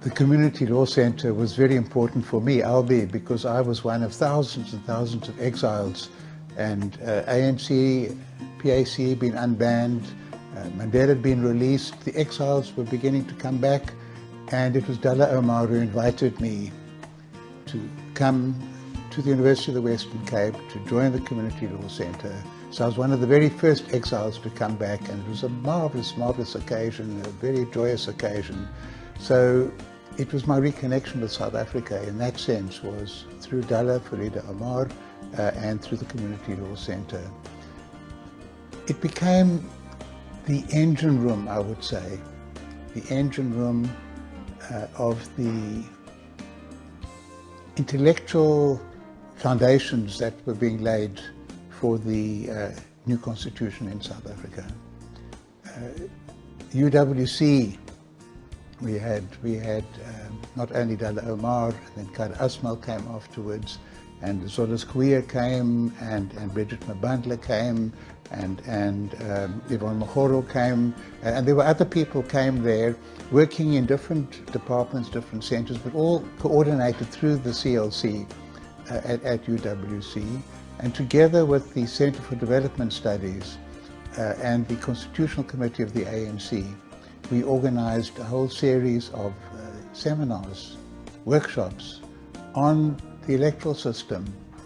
The Community Law Centre was very important for me, Albie, because I was one of thousands and thousands of exiles, and ANC, PAC had been unbanned, Mandela had been released, the exiles were beginning to come back, and it was Dalla Omar who invited me to come to the University of the Western Cape to join the Community Law Centre. So I was one of the very first exiles to come back, and it was a marvellous, marvellous occasion, a very joyous occasion. So it was my reconnection with South Africa in that sense was through Dalla Farida Omar and through the Community Law Centre. It became the engine room, I would say, the engine room of the intellectual foundations that were being laid for the new constitution in South Africa. UWC, we had not only Dalla Omar, and then Kara Asmal came afterwards, and Zolas Kouya came, and Bridget Mabandla came, and Yvonne Mahoro came, and there were other people came there working in different departments, different centres, but all coordinated through the CLC at UWC, and together with the Centre for Development Studies and the Constitutional Committee of the ANC, we organised a whole series of seminars, workshops on the electoral system.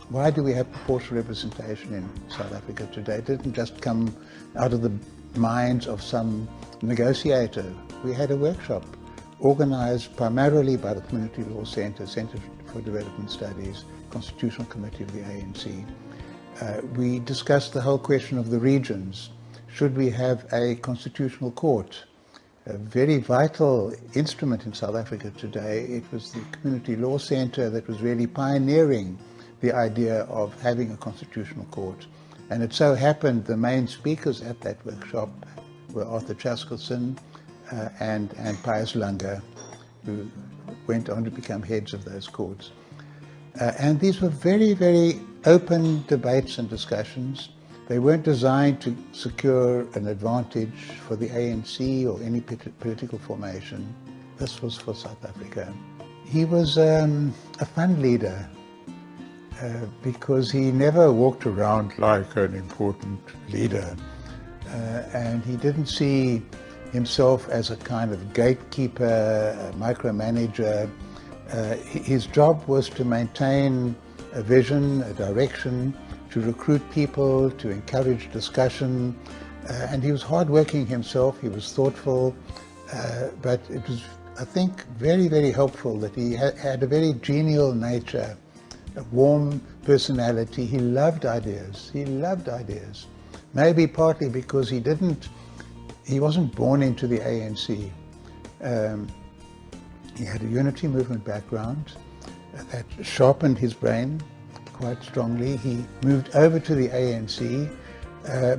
Why do we have proportional representation in South Africa today? It didn't just come out of the minds of some negotiator. We had a workshop organised primarily by the Community Law Centre, Centre for Development Studies, Constitutional Committee of the ANC. We discussed the whole question of the regions. Should we have a constitutional court? A very vital instrument in South Africa today. It was the Community Law Centre that was really pioneering the idea of having a constitutional court. And it so happened the main speakers at that workshop were Arthur Chaskelson and Pius Langa, who went on to become heads of those courts. And these were very, very open debates and discussions. They weren't designed to secure an advantage for the ANC or any political formation. This was for South Africa. He was a fun leader because he never walked around like an important leader. And he didn't see himself as a kind of gatekeeper, a micromanager. His job was to maintain a vision, a direction, to recruit people, to encourage discussion, and he was hardworking himself, he was thoughtful, but it was, I think, very, very helpful that he had a very genial nature, a warm personality. He loved ideas, maybe partly because he wasn't born into the ANC. He had a unity movement background that sharpened his brain quite strongly. He moved over to the ANC,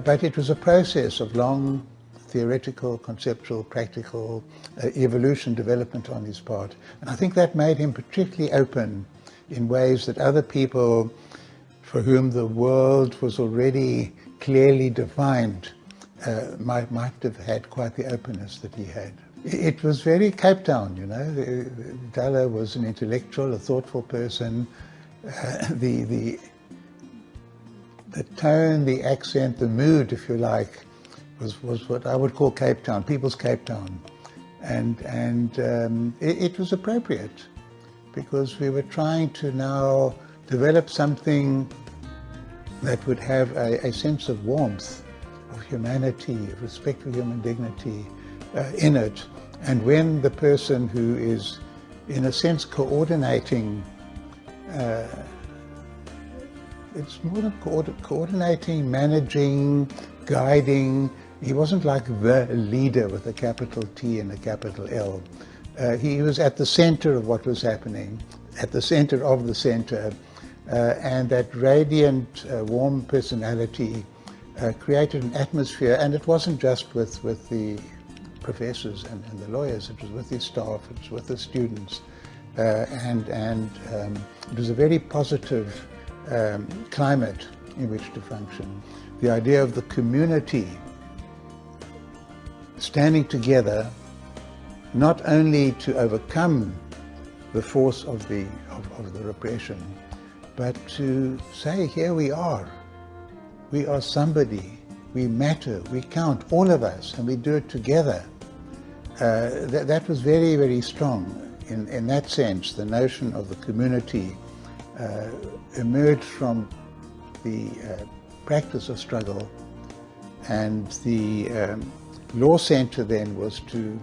but it was a process of long theoretical, conceptual, practical evolution, development on his part. And I think that made him particularly open in ways that other people for whom the world was already clearly defined might have had quite the openness that he had. It was very Cape Town, you know. Dalla was an intellectual, a thoughtful person. The tone, the accent, the mood, if you like, was what I would call Cape Town, people's Cape Town. And it was appropriate because we were trying to now develop something that would have a sense of warmth, of humanity, of respect for human dignity in it. And when the person who is, in a sense, coordinating, it's more than coordinating, managing, guiding. He wasn't like the leader with a capital T and a capital L. He was at the center of what was happening, at the center of the center, and that radiant, warm personality created an atmosphere, and it wasn't just with the professors and the lawyers, it was with his staff, it was with the students, and it was a very positive climate in which to function. The idea of the community standing together not only to overcome the force of the repression, but to say, here we are somebody, we matter, we count, all of us, and we do it together. That was very, very strong. In that sense, the notion of the community emerged from the practice of struggle, and the law center then was to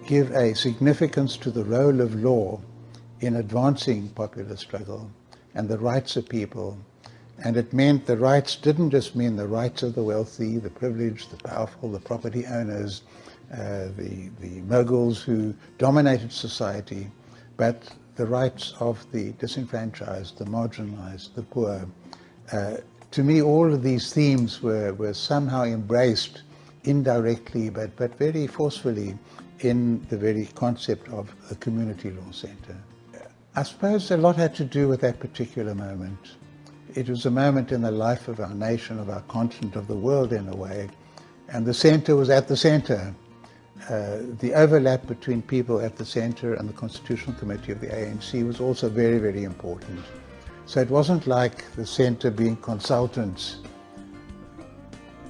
give a significance to the role of law in advancing popular struggle and the rights of people. And it meant the rights didn't just mean the rights of the wealthy, the privileged, the powerful, the property owners, the moguls who dominated society, but the rights of the disenfranchised, the marginalized, the poor. To me, all of these themes were somehow embraced indirectly, but very forcefully in the very concept of a community law center. I suppose a lot had to do with that particular moment. It was a moment in the life of our nation, of our continent, of the world in a way, and the center was at the center. The overlap between people at the center and the Constitutional Committee of the ANC was also very, very important. So it wasn't like the center being consultants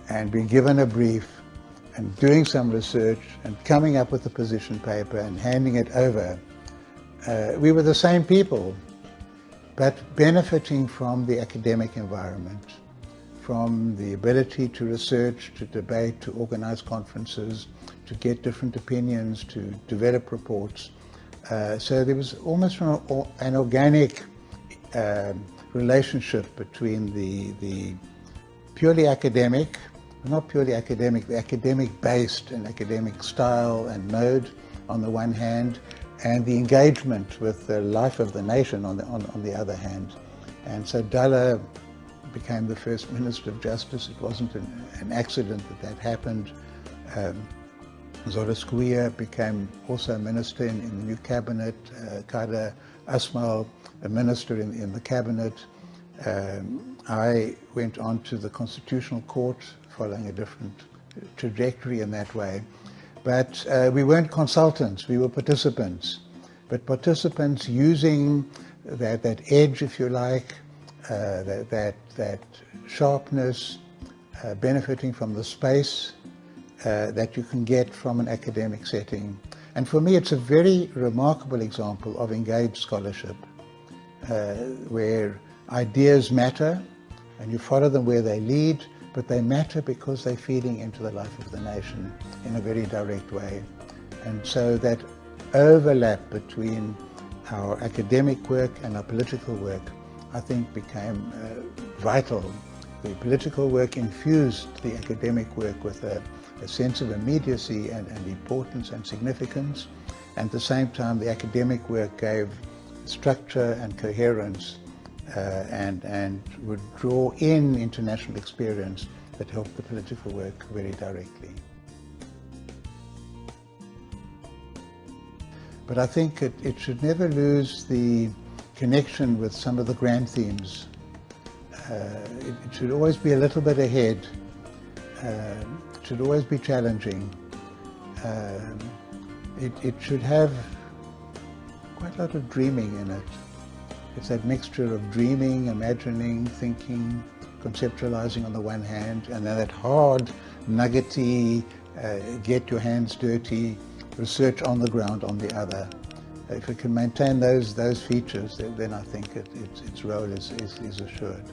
and being given a brief and doing some research and coming up with a position paper and handing it over. We were the same people, but benefiting from the academic environment, from the ability to research, to debate, to organize conferences, to get different opinions, to develop reports. So there was almost an organic relationship between the purely academic, not purely academic, the academic-based and academic style and mode on the one hand, and the engagement with the life of the nation on the other hand. And so Dalla became the first Minister of Justice. It wasn't an accident that happened. Zola Skweyiya became also a minister in the new cabinet. Kada Asmal, a minister in the cabinet. I went on to the Constitutional Court, following a different trajectory in that way. But we weren't consultants, we were participants. But participants using that edge, if you like, that sharpness, benefiting from the space that you can get from an academic setting. And for me, it's a very remarkable example of engaged scholarship, where ideas matter, and you follow them where they lead, but they matter because they're feeding into the life of the nation in a very direct way. And so that overlap between our academic work and our political work, I think, became vital. The political work infused the academic work with a sense of immediacy and importance and significance. And at the same time, the academic work gave structure and coherence and would draw in international experience that helped the political work very directly. But I think it should never lose the connection with some of the grand themes. It should always be a little bit ahead. It should always be challenging. It should have quite a lot of dreaming in it. It's that mixture of dreaming, imagining, thinking, conceptualizing on the one hand, and then that hard, nuggety, get your hands dirty, research on the ground on the other. If it can maintain those features, then I think its role is assured.